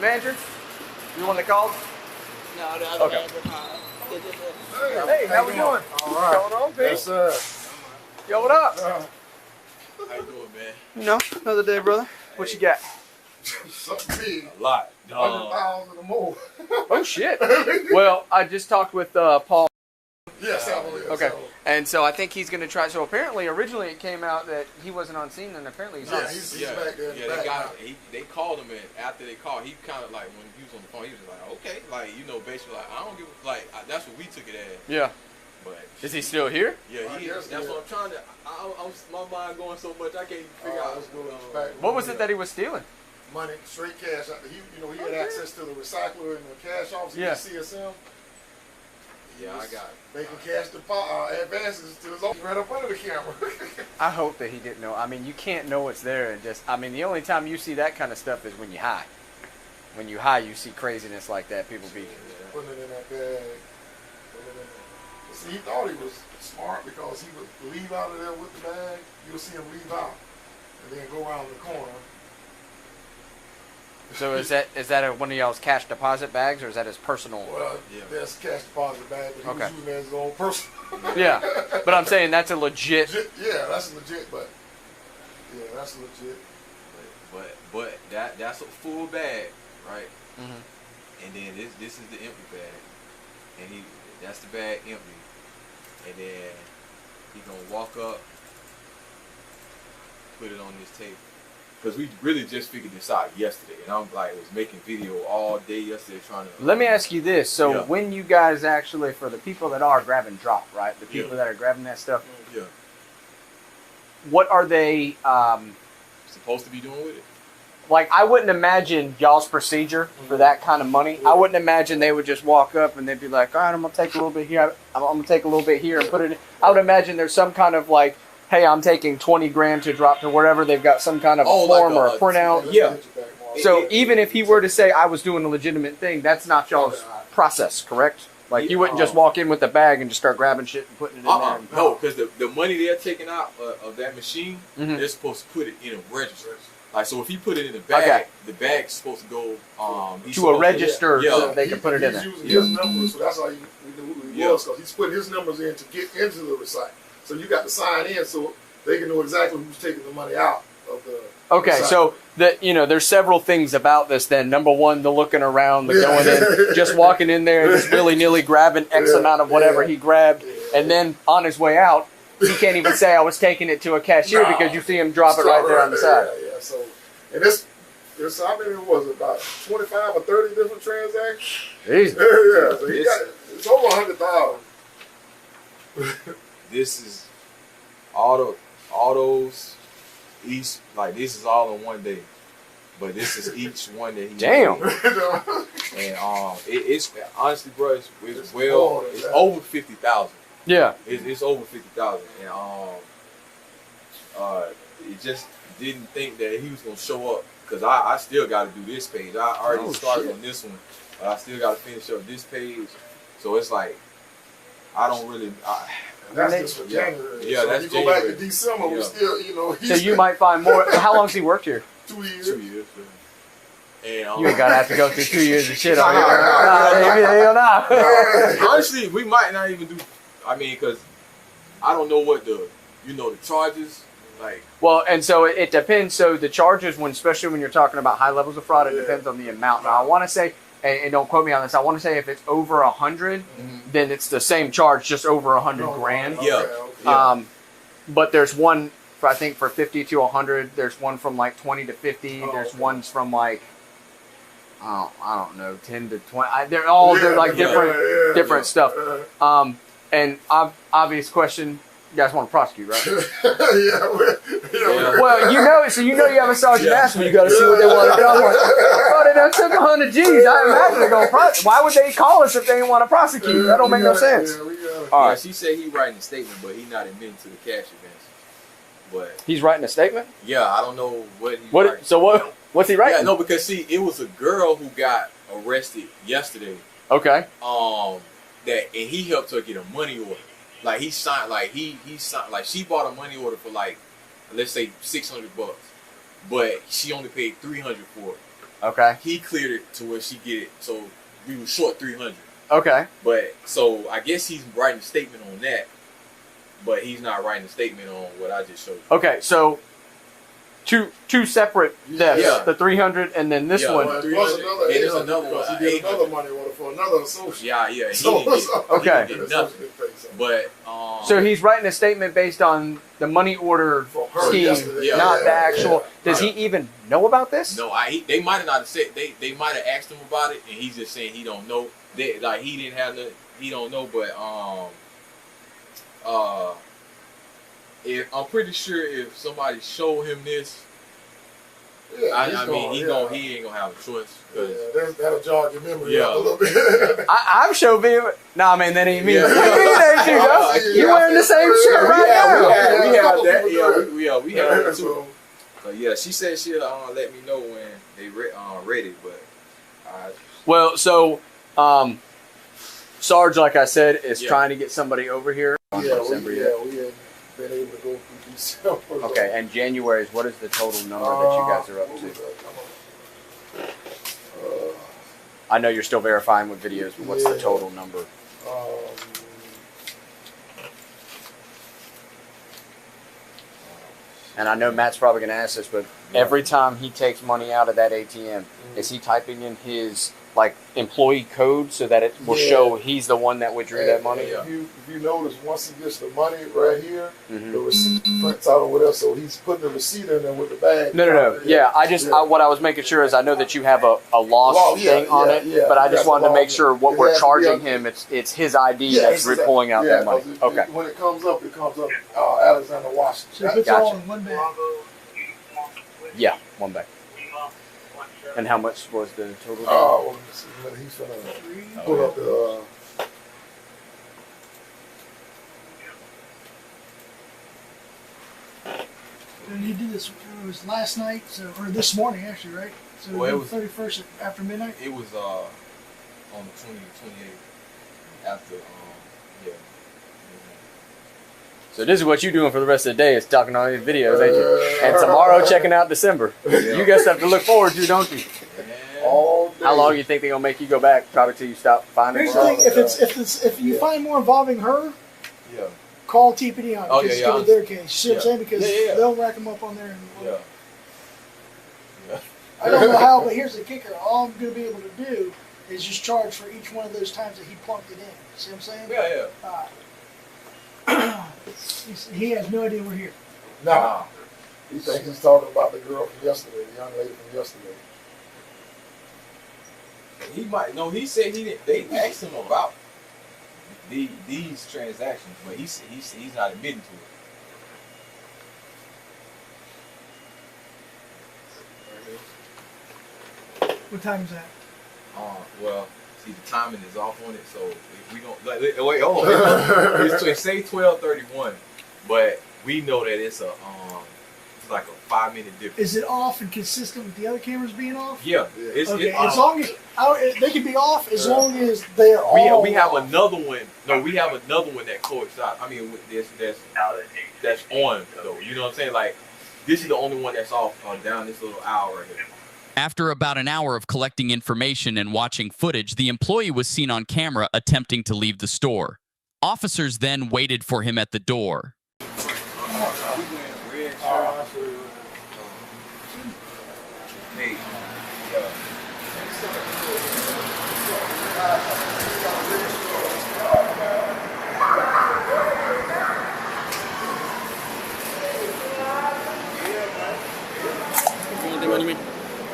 manager? You the one that called? No, the other Okay. manager called. Hey, how we doing? All right. What's going on, Pete? Yes, sir. Yo, what up? How you doing, man? You know, another day, brother. What you got? Something big. A lot. 100,000 or more. Oh, shit. Well, I just talked with Paul. Yes, I believe Okay. so. And so I think he's going to try. So apparently, originally it came out that he wasn't on scene, and apparently he's on. Yeah, he's back there. Yeah, they got him. They called him, and after they called, he kind of like, when he was on the phone, he was like, okay, like, you know, basically like, I don't give a, like, that's what we took it as. Yeah. But Is he still here? yeah, he is. That's what I'm trying to. My mind going so much, I can't figure out what's going on. What was it that he was stealing? Money, straight cash. He had access to the recycler and the cash office. Yeah. CSM. Yeah, I got it. Making cash advances to his own. Right up under the camera. I hope that he didn't know. I mean, you can't know what's there and just. I mean, the only time you see that kind of stuff is when you high. When you high, you see craziness like that. People be. Putting it in that bag. See, he thought he was smart because he would leave out of there with the bag. You'll see him leave out and then go around the corner. So is that one of y'all's cash deposit bags, or is that his personal? Well, that's cash deposit bag, but he was using it as his own personal. Yeah, but I'm saying that's a legit. Yeah, that's legit, but yeah, that's legit. But that's a full bag, right? Mm-hmm. And then this is the empty bag, and that's the bag empty, and then he gonna walk up, put it on this table. Because we really just figured this out yesterday, and I'm like, was making video all day yesterday trying to. Let me ask you this: so Yeah. when you guys actually, for the people that are grab and drop, right? The people that are grabbing that stuff, Yeah. what are they? Supposed to be doing with it? Like, I wouldn't imagine y'all's procedure for that kind of money. I wouldn't imagine they would just walk up and they'd be like, all right, I'm going to take a little bit here. I'm going to take a little bit here and put it in. I would imagine there's some kind of like, hey, I'm taking 20 grand to drop to wherever. They've got some kind of form or a printout. Yeah. So even if he were to say I was doing a legitimate thing, that's not y'all's process, correct? Like, you wouldn't just walk in with a bag and just start grabbing shit and putting it in there. And, no, because the money they're taking out of that machine, Mhm. they're supposed to put it in a register. Like, so if he put it in the bag, the bag's supposed to go to a register yeah. so that they can put it in there. He's using his numbers, so that's how we knew who he was, because he's putting his numbers in to get into the recycle. So you got to sign in so they can know exactly who's taking the money out of the. Okay, so there's several things about this. Then number one, the looking around, the going in, just walking in there and just willy-nilly grabbing X amount of whatever he grabbed, and then on his way out, he can't even say I was taking it to a cashier because you see him drop it right there on the side. Yeah. So, and this how many was it? About 25 or 30 different transactions. Jesus. Yeah. So he got it's over 100,000. This is all those. Each, like, this is all in one day, but this is each one that he. Damn. And it's honestly, bro, it's over 50,000. Yeah. It's over 50,000, and it just didn't think that he was gonna show up because I still got to do this page. I already started on this one, but I still got to finish up this page. So it's like I don't really. That's just for January. Yeah, so that's you go back to January. December, we still, So you might find more. How long's he worked here? 2 years. 2 years. And You ain't gotta have to go through 2 years of shit on here. Hell no. honestly, we might not even do. I mean, because I don't know what the charges like. Well, and so it depends. So the charges, especially when you're talking about high levels of fraud, it depends on the amount. Now, I want to say, and don't quote me on this, I want to say if it's over 100, then it's the same charge, just over 100 grand. Okay. But there's one, I think, for 50 to 100. There's one from like 20 to 50. There's ones from like, I don't know, 10 to 20. They're like different stuff. And obvious question. You guys want to prosecute, right? Well, you have a sergeant ask me. You got to see what they want to do. I'm like, oh, they done took 100 G's. I imagine they're going to prosecute. Why would they call us if they didn't want to prosecute? That don't make no sense. All right. She said he writing a statement, but he not admitting to the cash advances. But he's writing a statement. Yeah, I don't know what. Writing. So what's he writing? Yeah, no, because see, it was a girl who got arrested yesterday. Okay. And he helped her get a money order. Like he signed, like he signed, like she bought a money order for like, let's say $600, but she only paid $300 for it. Okay. He cleared it to where she get it, so we were short 300. Okay. But so I guess he's writing a statement on that, but he's not writing a statement on what I just showed you. Okay, so two separate thefts. Yeah. The 300 and then this one. Plus another, and there's another one. He did another money order for another associate. Yeah, he So, didn't get, okay. he didn't get nothing. But So he's writing a statement based on the money order For her scheme, yesterday. Yeah. not the actual. Yeah. Does he even know about this? no, they might have not said they might have asked him about it, and he's just saying he don't know. Like he didn't have the he don't know, but if I'm pretty sure if somebody showed him this, Yeah, I mean he ain't gonna have a choice. That'll jog your memory Yeah. up a little bit. I'm showing video. Nah, man, that ain't me. Yeah. What do you mean that ain't you, dog? You wearing the same shirt right now? We have that. Yeah. We have that too. So, But yeah, she said she'll let me know when they ready. But Well, so Sarge, like I said, is Yeah. trying to get somebody over here. On December yet. we haven't been able to go through December. Okay, and January is what is the total number that you guys are up to? I know you're still verifying with videos, but what's the total number? And I know Matt's probably going to ask this, but every time he takes money out of that ATM, is he typing in his like employee code so that it will show he's the one that withdrew that money? If you notice, once he gets the money right here, Mm-hmm. the receipt prints out or whatever, so he's putting the receipt in there with the bag. No. Yeah, what I was making sure is I know that you have a loss thing on it, but I just wanted to make sure what we're charging him, it's his ID that's pulling out that money. Okay. When it comes up Alexander Washington. So if it's all in one bag. Yeah, one bag. And how much was the total? Well, let me see. He's gonna pull up the. And he did this. It was last night, or this morning actually, right? So Well, it was 31st after midnight. it was on the 28th after yeah. So this is what you're doing for the rest of the day is talking on these videos, ain't you? And tomorrow checking out December. You got stuff to look forward to, don't you? All day. How long do you think they're gonna make you go back? Probably till you stop finding Here's the stuff. thing: if you find more involving her, Yeah. call TPD on it. Oh, because yeah, it's their case. You see what I'm saying? Because Yeah. they'll rack them up on there. Yeah. I don't know how, but here's the kicker: all I'm going to be able to do is just charge for each one of those times that he plunked it in. See what I'm saying? Yeah. He has no idea we're here. Nah. He thinks he's talking about the girl from yesterday, the young lady from yesterday. He might. No, he said he didn't. They asked him about these transactions, but he's not admitting to it. What time is that? Well, see, the timing is off on it, so if we don't wait, hold on. It say 12:31, but we know that it's it's like a 5-minute difference. Is it off and consistent with the other cameras being off? Yeah. Okay, as long as they can be off, as long as they are all. We have off. another one. No, we have another one that coincides. I mean, that's on though. You know what I'm saying? Like, this is the only one that's off down this little aisle right here. After about an hour of collecting information and watching footage, the employee was seen on camera attempting to leave the store. Officers then waited for him at the door.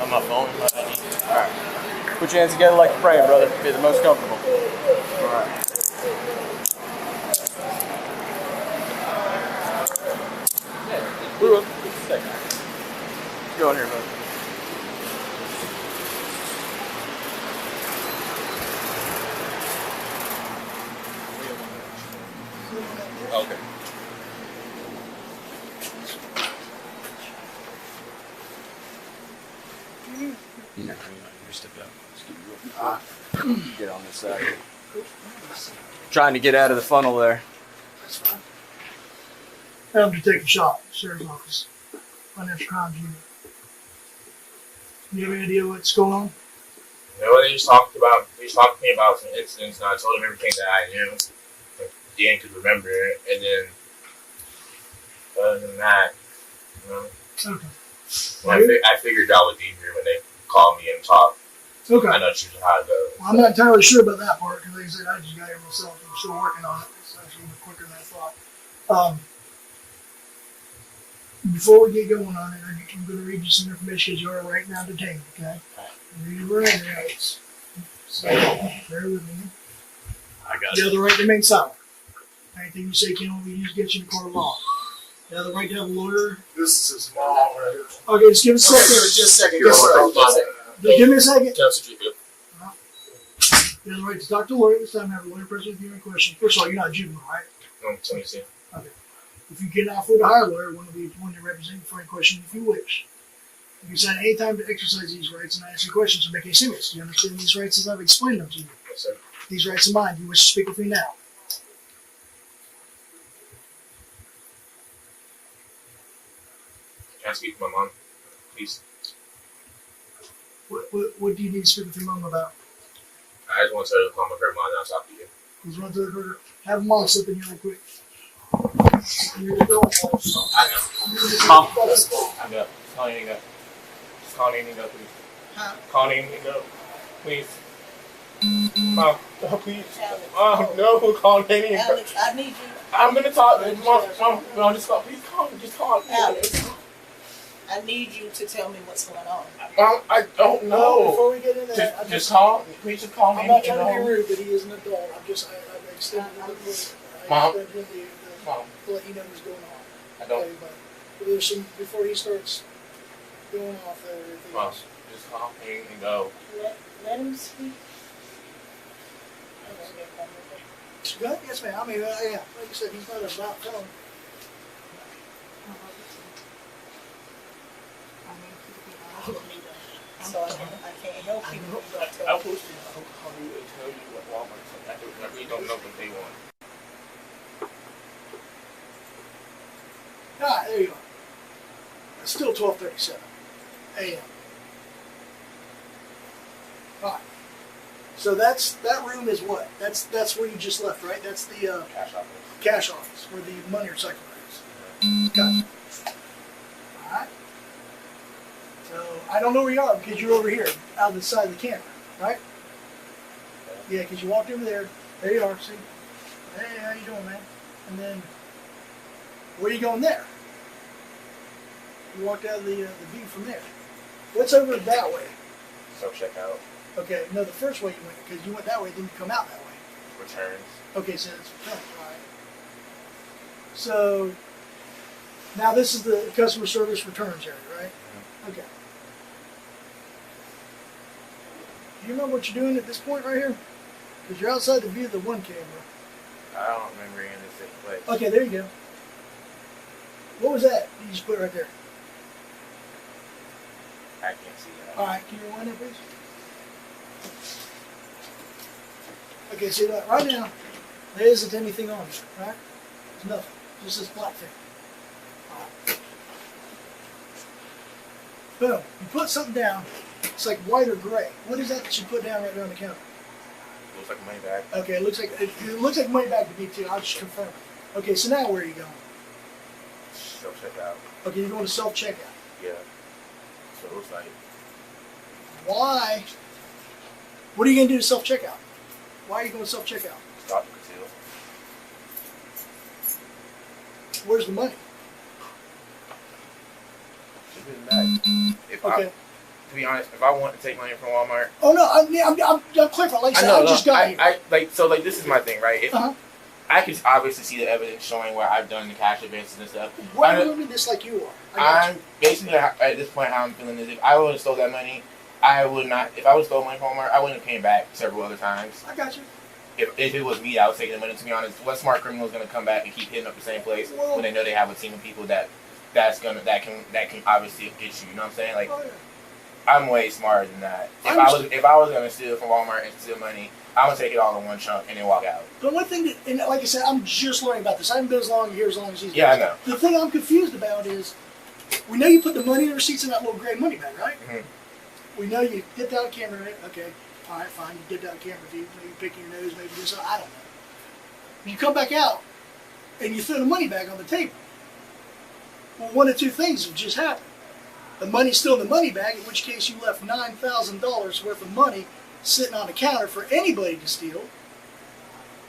On my phone. Alright. Put your hands together like you're praying, brother. Be the most comfortable. Alright. Go in here, brother. Okay. No, you step out. Get on this side. Trying to get out of the funnel there. That's fine. Have him to take a shot. Sheriff's Office. Financial Crimes Unit. You have any idea what's going on? No, they just talked to me about some incidents, and I told them everything that I knew. Like, Dan could remember it, and then other than that, you know, Okay. I figured y'all would be here when they called me and talked. Okay. I know it's usually how it goes. Well, I'm not entirely sure about that part because, like I said, I just got here myself. I'm still working on it. It's actually even quicker than I thought. Before we get going on it, I'm going to read you some information because you are right now detained, okay? Read your Miranda rights. So, bear with me. I got You have the right to remain silent. Anything you say can only be used against you in a court of law. You have the right to have a lawyer. This is his mom right here. Okay, just give me a second. Just a second. Just give me a second. You have the right to talk to a lawyer this time. Have a lawyer present with you in question. First of all, you're not a juvenile, right? Let me see. Okay. If you cannot afford to hire a lawyer, one will be one to represent you for any question if you wish. You can sign any time to exercise these rights and I ask you questions or make any statements. Do you understand these rights as I've explained them to you? Yes, sir. These rights are mine. Do you wish to speak with me now? Can I speak to my mom, please? What do you need to speak with your mom about? I just want to call my grandma and I'll talk to you. Let's run to the recorder. Have them all slip in here real quick. Here we go. I know. Mom. I know. Call Inigo. Just call Inigo, please. Huh? Call Inigo, please. Mom, no, please. Mom, no, call Inigo. Alex, I need you. I'm gonna talk. Mom, no, just call. Please call. Just call. Alex, I need you to tell me what's going on. Mom, I don't No, know. before we get into that, Just call. Please just call me. I'm not trying to be rude, but he is an adult. I've extended Mom. to Mom, let you know what's going on. I don't. Okay, but there's some, before he starts going off there, everything Mom, else. just call me and go. Let him speak. Go ahead, yes, ma'am. I mean, yeah, like you said, he's not about telling. So I can't help you. I'm supposed to call you and tell you what Walmart's like. I really don't know what they want. Ah, there you go. It's still 12:37 a.m. All right. So that room is what? That's where you just left, right? That's the Cash office. cash office where the money recycler is. Gotcha. All right. So I don't know where you are because you're over here, out of the side of the camera, right? Yeah, because you walked over there. There you are. See? Hey, how you doing, man? And then where are you going there? You walked out of the view from there. What's over that way? Self-checkout. Okay, no, the first way you went, because you went that way, then you come out that way. Returns. Okay, so it's return, all right. So now this is the customer service returns area, right? Mm-hmm. Okay. Do you remember what you're doing at this point right here? Because you're outside the view of the one camera. I don't remember any of this taking place. Okay, there you go. What was that you just put right there? I can't see that. All right, can you rewind that, please? Okay, see that right now, there isn't anything on it, right? There's nothing, just this black thing. All right. Boom, you put something down, it's like white or gray. What is that you put down right there on the counter? Looks like a money bag. Okay, it looks like money bag to me too, I'll just confirm it. Okay, so now where are you going? Self-checkout. Okay, you're going to self-checkout. Yeah. So it looks like. Why? What are you going to do to self-checkout? Why are you going to self-checkout? Stop the conceal. Where's the money? It's in the bag. If Okay. To be honest, if I want to take money from Walmart, Oh no, I'm clarifying. Like I said, I just got here. I this is my thing, right? If Uh-huh. I can obviously see the evidence showing where I've done the cash advances and stuff. Why are you doing this like you are? I'm basically at this point how I'm feeling is if I would have stole that money, I would not. If I would have stolen money from Walmart, I wouldn't have came back several other times. I got you. If it was me, I was taking the money. To be honest, what smart criminal is going to come back and keep hitting up the same place when they know they have a team of people that can obviously get you? You know what I'm saying? Like, Oh, yeah. I'm way smarter than that. If I was going to steal from Walmart and steal money, I'm gonna take it all in one chunk and then walk out. The one thing that, and like I said, I'm just learning about this. I haven't been here as long as he's been. Yeah, I know. The thing I'm confused about is, we know you put the money receipts in that little gray money bag, right? Mm-hmm. We know you dipped out a camera, right? Okay, all right, fine. You dipped out a camera view. Maybe picking your nose, maybe do something. I don't know. You come back out and you throw the money bag on the table. Well, one of two things have just happened. The money's still in the money bag, in which case you left $9,000 worth of money sitting on the counter for anybody to steal,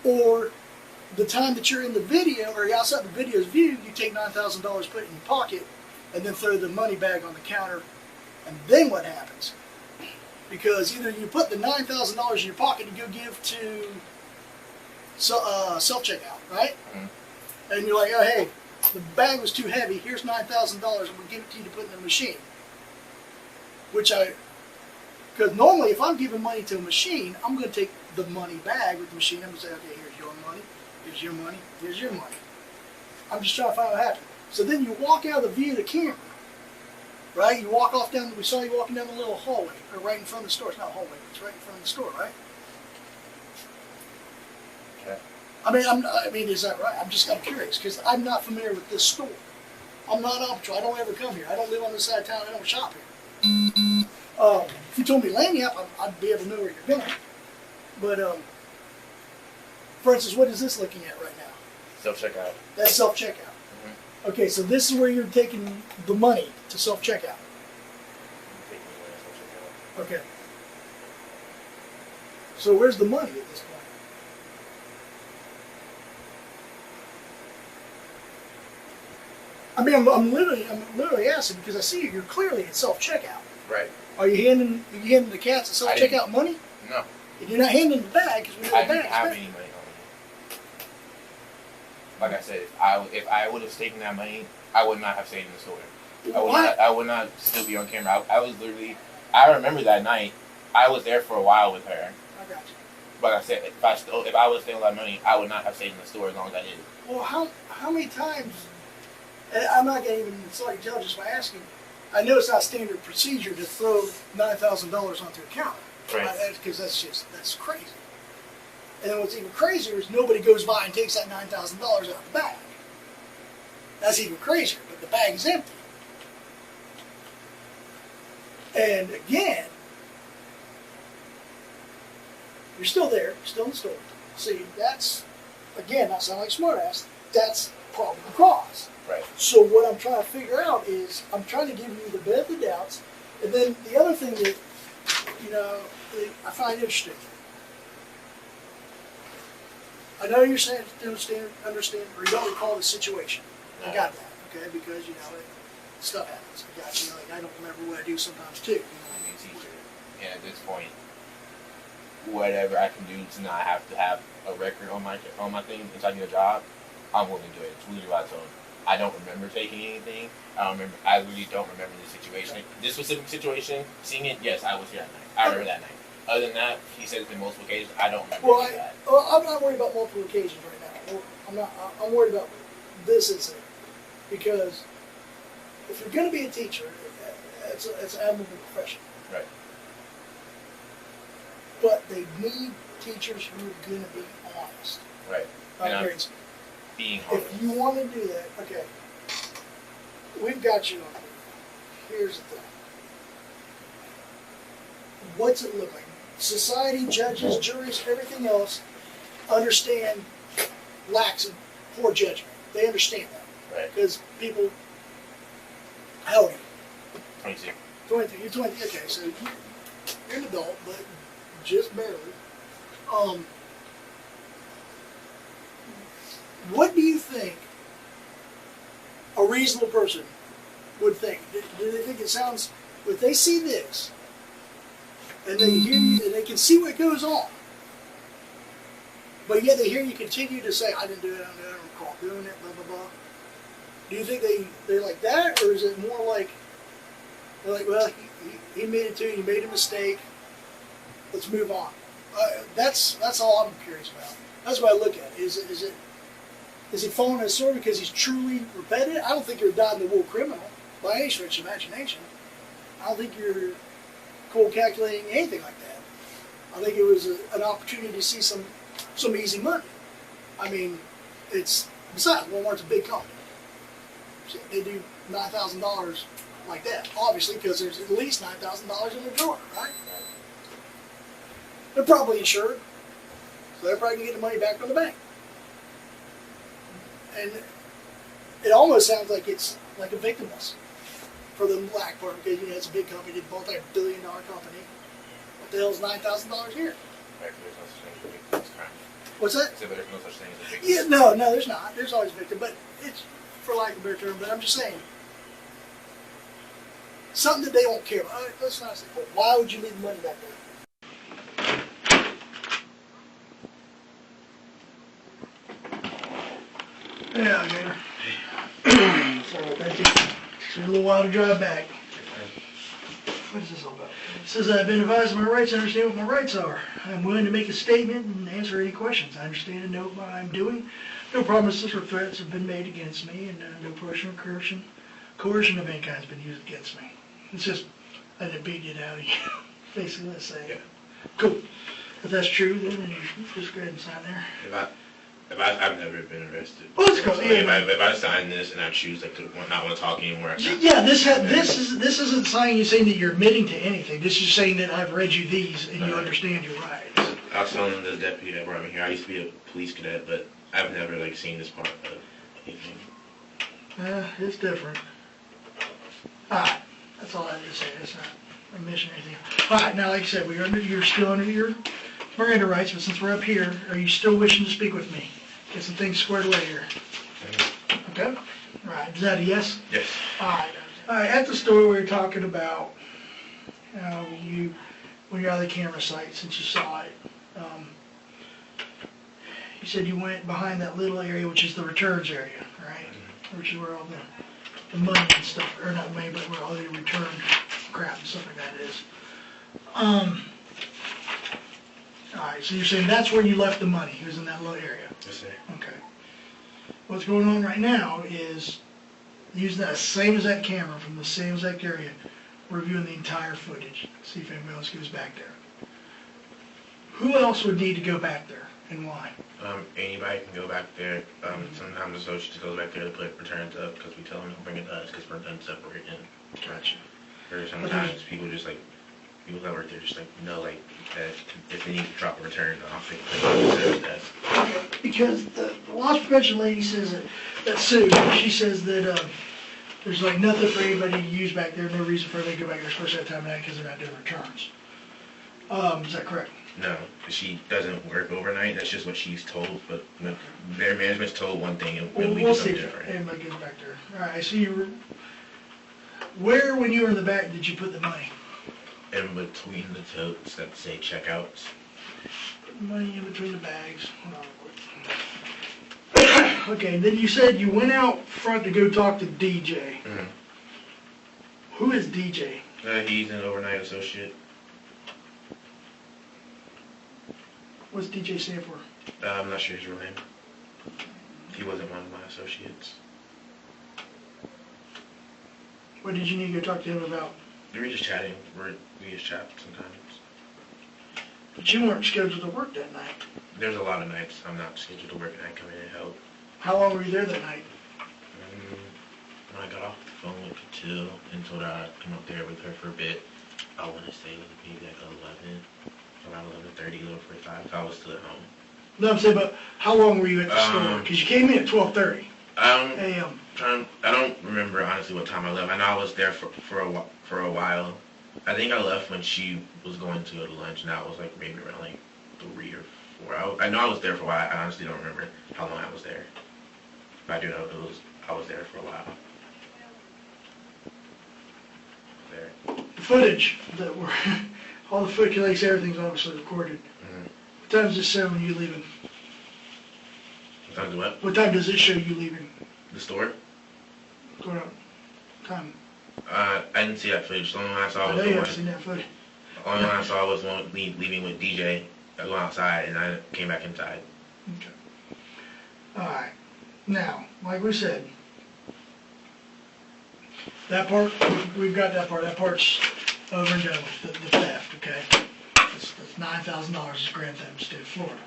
or the time that you're in the video or you're outside the video's view, you take $9,000, put it in your pocket, and then throw the money bag on the counter, and then what happens? Because either you put the $9,000 in your pocket to go give to self-checkout, right? Mm-hmm. And you're like, oh, hey, the bag was too heavy, here's $9,000, I'm going to give it to you to put in the machine. Because normally if I'm giving money to a machine, I'm going to take the money bag with the machine, I'm going to say, okay, here's your money, here's your money, here's your money. I'm just trying to find out what happened. So then you walk out of the view of the camera, right? You walk off down, we saw you walking down the little hallway, or right in front of the store. It's not a hallway, it's right in front of the store, right? Okay. I mean, is that right? I'm just kind of curious, because I'm not familiar with this store. I'm not on patrol, I don't ever come here. I don't live on this side of town, I don't shop here. If you told me Lanyap, I'd be able to know where you're going. But, for instance, what is this looking at right now? Self-checkout. That's self-checkout. Mm-hmm. Okay, so this is where you're taking the money to self-checkout. Okay. So where's the money at this point? I mean, I'm literally asking because I see you're clearly at self-checkout. Right. Are you handing the cats at self-checkout money? No. And you're not handing the bag because we know the I bag. didn't have any money on me. Like I said, if I would have taken that money, I would not have stayed in the store. I would not still be on camera. I was literally. I remember that night. I was there for a while with her. I got you. But like I said, if I would have stayed with that money, I would not have stayed in the store as long as I did. Well, how many times? And I'm not going to even insult you just by asking. I know it's not standard procedure to throw $9,000 onto a counter. Right. Because that's crazy. And then what's even crazier is nobody goes by and takes that $9,000 out of the bag. That's even crazier, but the bag is empty. And again, you're still there, still in the store. See, that's, again, not sound like smartass, that's probable cause. Right. So what I'm trying to figure out is, I'm trying to give you the benefit of the doubts, and then the other thing that, I find interesting. I know you're saying you don't understand, or you don't recall the situation. I got that, okay, because, stuff happens. I got you, I don't remember what I do sometimes too. I'm a teacher, and at this point, whatever I can do to not have to have a record on my thing inside your job, I'm willing to do it. It's really what I told him. I don't remember taking anything. I really don't remember the situation. This specific situation, seeing it, yes, I was here that night. I remember that night. Other than that, he said it's been multiple occasions. I don't remember that. I'm not worried about multiple occasions right now. I'm worried about this incident. Because if you're going to be a teacher, it's an admirable profession. Right. But they need teachers who are going to be honest. Right. Being honest. If you want to do that, okay, we've got you on here. Here's the thing. What's it look like? Society, judges, juries, everything else understand lacks in poor judgment. They understand that. Right. Because people, how old are you? 22. 22. You're 20. Okay, so you're an adult, but just barely. What do you think a reasonable person would think? Do they think it sounds, if they see this, and they hear you, and they can see what goes on, but yet they hear you continue to say, I didn't do it, I don't recall doing it, blah, blah, blah. Do you think they like that, or is it more like, they're like, well, he made it too, he made a mistake, let's move on? That's all I'm curious about. That's what I look at. Is he following his sword because he's truly repetitive? I don't think you're a dyed-in-the-wool criminal by any stretch of imagination. I don't think you're cold calculating anything like that. I think it was an opportunity to see some easy money. I mean, besides, Walmart's a big company. So they do $9,000 like that, obviously, because there's at least $9,000 in the drawer, right? They're probably insured, so they're probably going to get the money back from the bank. And it almost sounds like it's like a victimless for the black part, because you know, it's a big company, they bought like $1 billion company. What the hell is $9,000 here? What's that? So there's no such thing as a victim. Yeah, no, there's not. There's always a victim, but it's, for lack of a better term, but I'm just saying, something that they don't care about. Let's not say, well, why would you leave the money back there? Yeah, Gator. Sorry about that. Took a little while to drive back. What is this all about? It says I've been advised of my rights, I understand what my rights are. I'm willing to make a statement and answer any questions. I understand and know what I'm doing. No promises or threats have been made against me, and no pressure or coercion of any kind has been used against me. It's just, I didn't beat it out of you. Basically, let's say. Yeah. Cool. If that's true, then you just go ahead and sign there. I've never been arrested. Well, let's go. So Yeah, if I sign this and I choose like to not want to talk anymore, yeah, this isn't signing you saying that you're admitting to anything. This is saying that I've read you these and you understand your rights. I was telling the deputy that brought me here. I used to be a police cadet, but I've never like seen this part of anything. It's different. Alright, that's all I have to say. That's not a mission or anything. Alright, now like I said, you're still under your Miranda rights, but since we're up here, are you still wishing to speak with me? Get some things squared away here. Okay? Alright, is that a yes? Yes. Alright. Alright, at the store we were talking about when you're out of the camera sight, since you saw it, you said you went behind that little area, which is the returns area, right? Which is where all the money and stuff, or not money, but where all the return crap and stuff like that is. Alright, so you're saying that's where you left the money, it was in that little area? Yes, sir. Okay. What's going on right now is using that same exact camera from the same exact area, reviewing the entire footage, see if anybody else goes back there. Who else would need to go back there, and why? Anybody can go back there. Sometimes the associates goes back there to put returns up because we tell them to bring it to us because we're done separating. Gotcha. Or sometimes people just like, people that work there just like know like that if they need to drop a return off, they put that. Because the loss prevention lady says that Sue, she says that there's like nothing for anybody to use back there, no reason for them to go back there, especially at that time of night because they're not doing returns. Is that correct? No, she doesn't work overnight. That's just what she's told. But their management's told one thing, and we do something different. Everybody goes back there. All right. So where, when you were in the back, did you put the money? In between the totes that say checkouts. Put the money in between the bags. Hold on real quick. Okay. Then you said you went out front to go talk to DJ. Mm-hmm. Who is DJ? He's an overnight associate. What's DJ stand for? I'm not sure his real name. He wasn't one of my associates. What did you need to go talk to him about? We were just chatting. We just chat sometimes. But you weren't scheduled to work that night. There's a lot of nights I'm not scheduled to work and I come in and help. How long were you there that night? When I got off the phone with Patil and told her I'd come up there with her for a bit, I want to say it was maybe like 11, around 11:30, 11:45, if I was still at home. No, I'm saying, but how long were you at the store? Because you came in at 12:30 a.m. I don't remember honestly what time I left. I know I was there for a while. I think I left when she was going to go to lunch, and that was like maybe around like 3 or 4. I know I was there for a while. I honestly don't remember how long I was there. But I do know I was there for a while. The footage that were, all the footage, like I said, everything's obviously recorded. Mm-hmm. What time does it show when you leaving? What time do what? What time does it show you leaving? The store? Going up. Time. I didn't see that footage. The only one I saw was I know the you one. haven't seen that footage. The only one I saw was one leaving with DJ, going outside, and I came back inside. Okay. Alright. Now, like we said, that part, we've got that part. That part's over and done with, the theft, okay? It's $9,000 is grand theft in the state of Florida.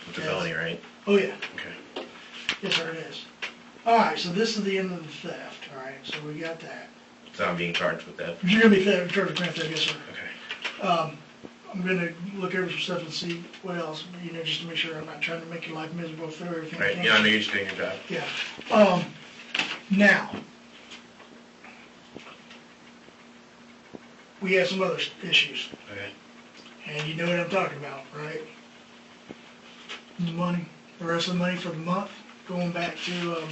It's a felony, right? Oh, yeah. Okay. Yes, sir, it is. Alright, so this is the end of the theft, alright? So we got that. So I'm being charged with that. You're gonna be charged with grand theft, yes, sir. Okay. I'm gonna look over some stuff and see what else, just to make sure I'm not trying to make your life miserable through everything. Right. Yeah, I know you're just doing your job. Yeah. Now, we have some other issues, Okay. and you know what I'm talking about, right? The money, the rest of the money for the month, going back to,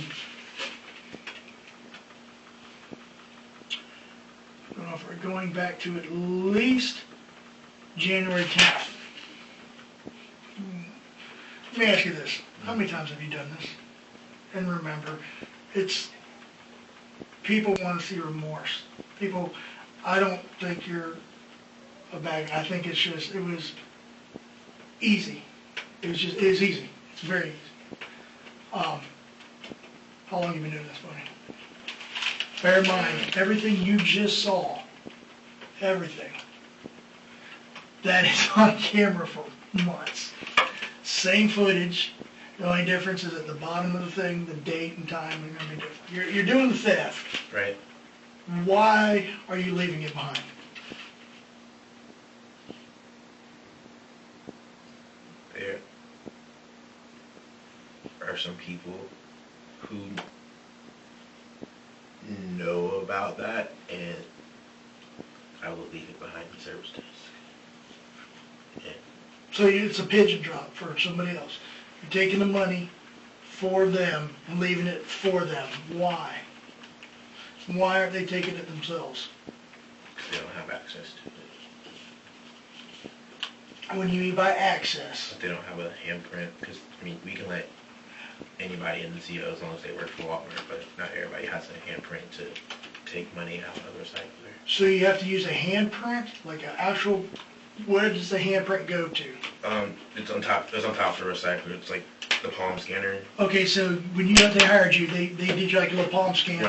going back to at least January 10th. Let me ask you this. How many times have you done this? And remember, people want to see remorse. I don't think you're a bad guy. I think it was easy. It was easy. It's very easy. How long have you been doing this, buddy? Bear in mind, everything you just saw, everything, that is on camera for months. Same footage. The only difference is at the bottom of the thing, the date and time are going to be different. You're doing the theft. Right. Why are you leaving it behind? There are some people who know about that, and I will leave it behind the service desk. Yeah. So it's a pigeon drop for somebody else. You're taking the money for them and leaving it for them. Why? Why aren't they taking it themselves? Because they don't have access to it. When you mean by access? But they don't have a handprint, because, we can let anybody in the CO as long as they work for Walmart, but not everybody has a handprint to take money out of the recycler. So you have to use a handprint, like an actual, where does the handprint go to? It's on top of the recycler. It's like the palm scanner. Okay, so when they hired you, they did you like a little palm scan for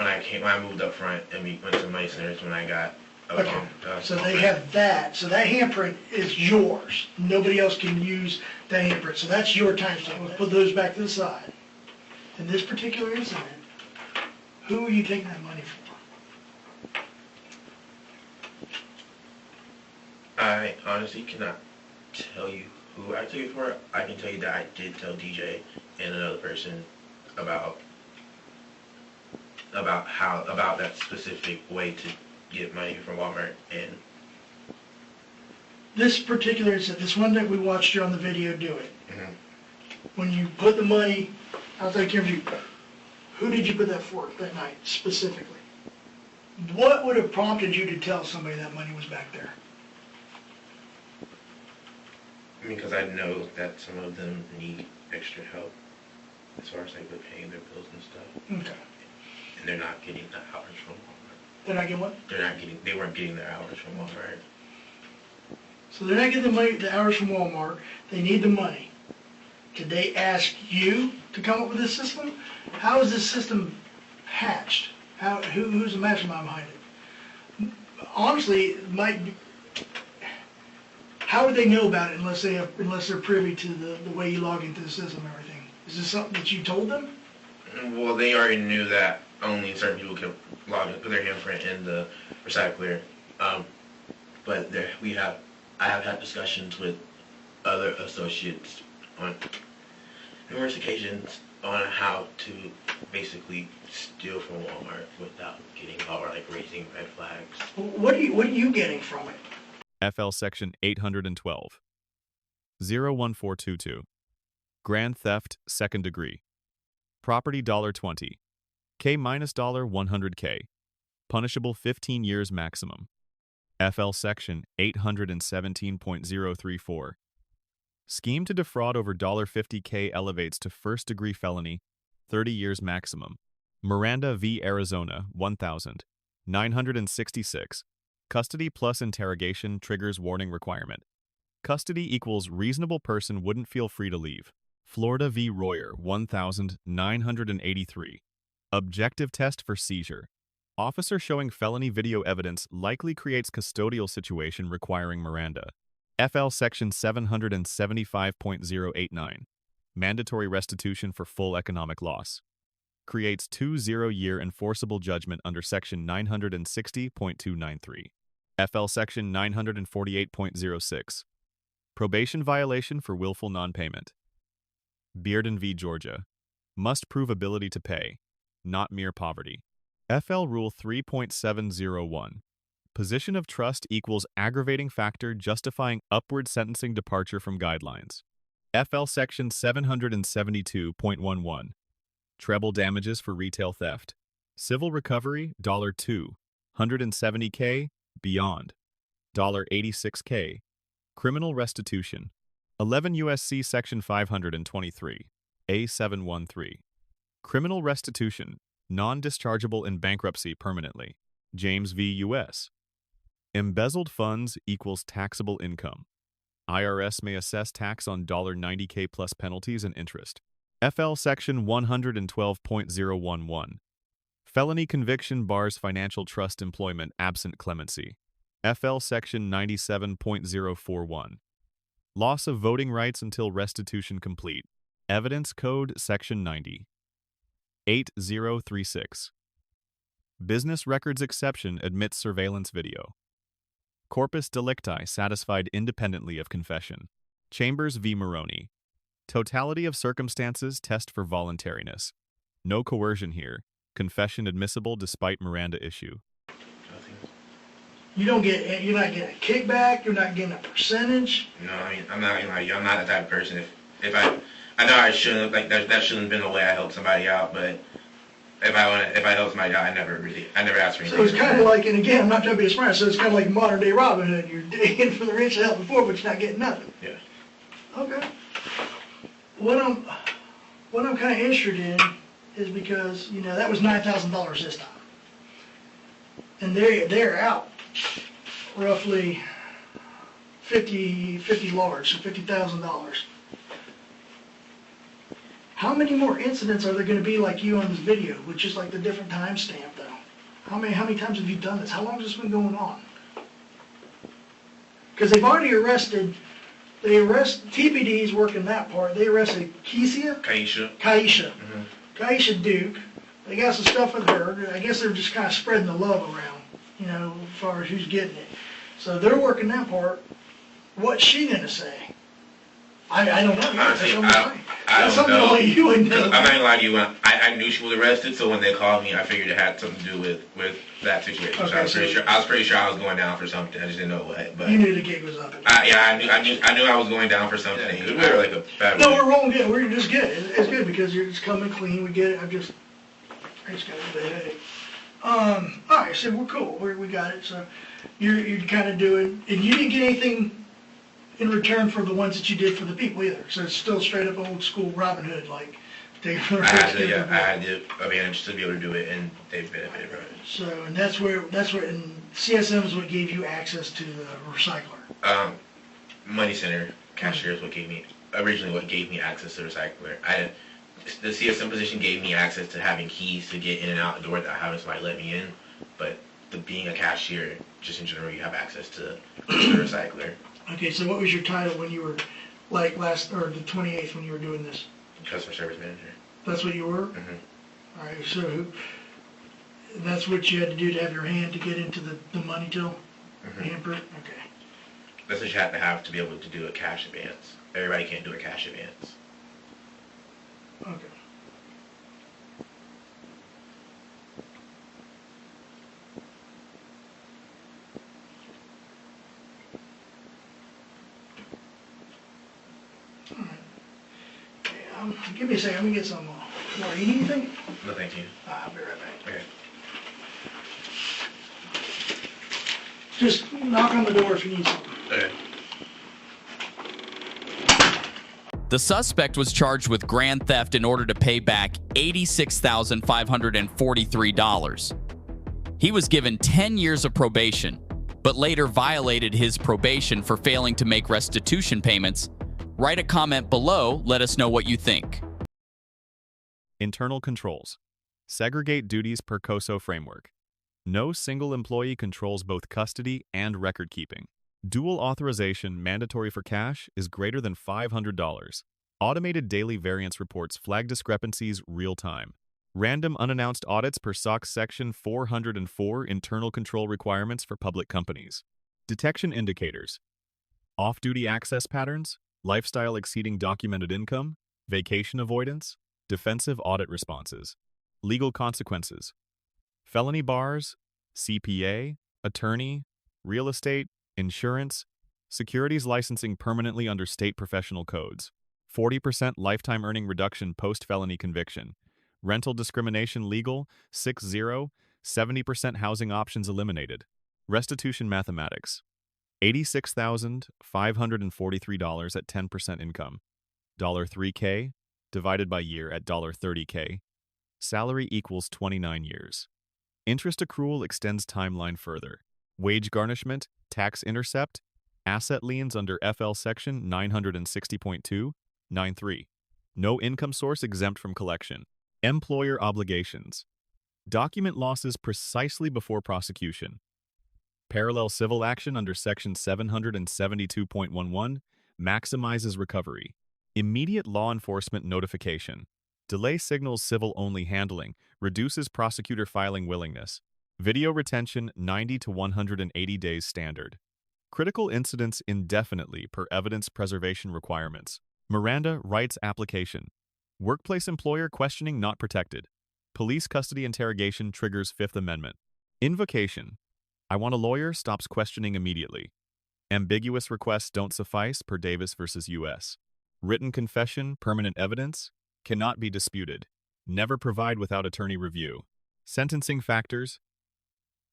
When I moved up front and we went to money centers when I got a Okay, so they have that. So that handprint is yours. Nobody else can use that handprint. So that's your timestamp. We'll put those back to the side. In this particular incident, who are you taking that money for? I honestly cannot tell you who I took it for. I can tell you that I did tell DJ and another person about that specific way to get money from Walmart. And This particular incident, this one that we watched you on the video do it. Mhm. When you put the money outside the camera, who did you put that for that night specifically? What would have prompted you to tell somebody that money was back there? because I know that some of them need extra help as far as like with paying their bills and stuff. Okay. And they're not getting the hours from Walmart. They're not getting what? They weren't getting their hours from Walmart. So they're not getting the hours from Walmart. They need the money. Did they ask you to come up with this system? How is this system hatched? Who's the mastermind behind it? Honestly, it might be, how would they know about it unless they're privy to the way you log into the system and everything? Is this something that you told them? Well, they already knew that only certain people can log in, put their handprint in the recycler. But I have had discussions with other associates on numerous occasions on how to basically steal from Walmart without getting caught or like raising red flags. What are you getting from it? FL Section 812. 01422. Grand Theft, Second Degree. Property $20. K minus $100K. Punishable 15 years maximum. FL Section 817.034. Scheme to defraud over $50K elevates to first-degree felony, 30 years maximum. Miranda v. Arizona, 1000. 966. Custody plus interrogation triggers warning requirement. Custody equals reasonable person wouldn't feel free to leave. Florida v. Royer, 1983. Objective test for seizure. Officer showing felony video evidence likely creates custodial situation requiring Miranda. FL Section 775.089. Mandatory restitution for full economic loss. creates 2 0-year enforceable judgment under Section 960.293. FL Section 948.06. Probation violation for willful non-payment. Bearden v. Georgia. Must prove ability to pay, not mere poverty. FL Rule 3.701. Position of trust equals aggravating factor justifying upward sentencing departure from guidelines. FL Section 772.11. Treble damages for retail theft. Civil recovery, $2, $170K, beyond, $86K. Criminal restitution. 11 U.S.C. Section 523, A713. Criminal restitution, non-dischargeable in bankruptcy permanently. James v. U.S. Embezzled funds equals taxable income. IRS may assess tax on $90K plus penalties and interest. FL Section 112.011. Felony conviction bars financial trust employment absent clemency. FL Section 97.041. Loss of voting rights until restitution complete. Evidence Code Section 90. 8036. Business records exception admits surveillance video. Corpus delicti satisfied independently of confession. Chambers v. Maroney. Totality of circumstances test for voluntariness. No coercion here. Confession admissible despite Miranda issue. You're not getting a kickback. You're not getting a percentage. No, I mean, I'm not the type of person. If I know I shouldn't, like, that shouldn't have been the way I helped somebody out, but if I help somebody out, I never asked for anything. So it's kind of like, and again, I'm not trying to be a smart, so it's kind of like modern day Robin Hood. You're digging for the rich to help the poor, but you're not getting nothing. Yeah. Okay. What I'm kind of interested in is because, that was $9,000 this time. And they're out roughly 50 large, so $50,000. How many more incidents are there going to be like you on this video, with just like the different timestamp though? How many times have you done this? How long has this been going on? Because they've already arrested, TPD's working that part. They arrested Kaisha. Mm-hmm. Kaisha Duke. They got some stuff with her. I guess they're just kind of spreading the love around, as far as who's getting it. So they're working that part. What's she going to say? I don't know. Honestly, I That's don't something know. only you would know. I'm not gonna lie to you. I knew she was arrested, so when they called me, I figured it had something to do with that situation. Okay, so I was pretty sure I was going down for something. I just didn't know what. But You knew the gig was up. I knew I was going down for something. We were like a bad. No, we're rolling good. We're just good. It's good because you're just coming clean. We get it. I just got a bit of headache. All right, so we're cool. We got it. So you're kind of doing, and you didn't get anything in return for the ones that you did for the people either. So it's still straight up old school Robin Hood, like take it from the I had the advantage to be able to do it, and they benefited from it. So, and that's where, and CSM is what gave you access to the recycler. Money Center cashier is what gave me access to the recycler. The CSM position gave me access to having keys to get in and out the door without having somebody let me in, but being a cashier, just in general, you have access to the recycler. Okay, so what was your title when you were, like the 28th when you were doing this? Customer service manager. That's what you were? Mm-hmm. All right, so that's what you had to do to have your hand to get into the money till? Mm-hmm. Hamper? Okay. That's what you have to be able to do a cash advance. Everybody can't do a cash advance. Okay. Give me a second, let me get some more. You need anything? No, thank you. I'll be right back. Okay. Just knock on the door if you need something. Okay. The suspect was charged with grand theft in order to pay back $86,543. He was given 10 years of probation, but later violated his probation for failing to make restitution payments. Write a comment below, let us know what you think. Internal controls. Segregate duties per COSO framework. No single employee controls both custody and record keeping. Dual authorization mandatory for cash is greater than $500. Automated daily variance reports flag discrepancies real time. Random unannounced audits per SOX Section 404 Internal Control Requirements for Public Companies. Detection indicators. Off-duty access patterns, lifestyle exceeding documented income, vacation avoidance, defensive audit responses. Legal consequences. Felony bars, CPA, attorney, real estate, insurance, securities licensing permanently under state professional codes. 40% lifetime earning reduction post-felony conviction. Rental discrimination legal, 6-0, 70% housing options eliminated. Restitution mathematics. $86,543 at 10% income. $3K divided by year at $30K. Salary equals 29 years. Interest accrual extends timeline further. Wage garnishment, tax intercept, asset liens under FL Section 960.2, 9.3. No income source exempt from collection. Employer obligations. Document losses precisely before prosecution. Parallel civil action under Section 772.11 maximizes recovery. Immediate law enforcement notification. Delay signals civil-only handling, reduces prosecutor filing willingness. Video retention 90 to 180 days standard. Critical incidents indefinitely per evidence preservation requirements. Miranda rights application. Workplace employer questioning not protected. Police custody interrogation triggers Fifth Amendment. Invocation. I want a lawyer stops questioning immediately. Ambiguous requests don't suffice per Davis v. U.S. Written confession, permanent evidence, cannot be disputed. Never provide without attorney review. Sentencing factors.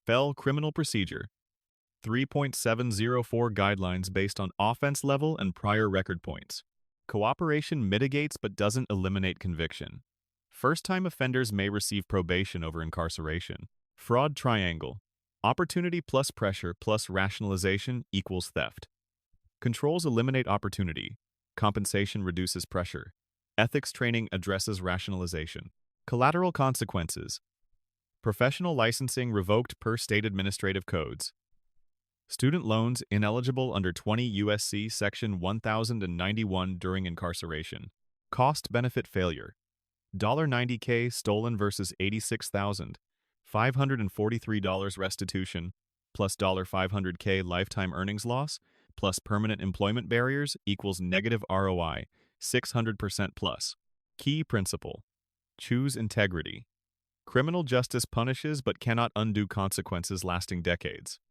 FEL criminal procedure. 3.704 guidelines based on offense level and prior record points. Cooperation mitigates but doesn't eliminate conviction. First-time offenders may receive probation over incarceration. Fraud triangle. Opportunity plus pressure plus rationalization equals theft. Controls eliminate opportunity. Compensation reduces pressure. Ethics training addresses rationalization. Collateral consequences. Professional licensing revoked per state administrative codes. Student loans ineligible under 20 U.S.C. Section 1091 during incarceration. Cost-benefit failure. $90K stolen versus $86,543 restitution, plus $500K lifetime earnings loss, plus permanent employment barriers equals negative ROI, 600% plus. Key principle. Choose integrity. Criminal justice punishes but cannot undo consequences lasting decades.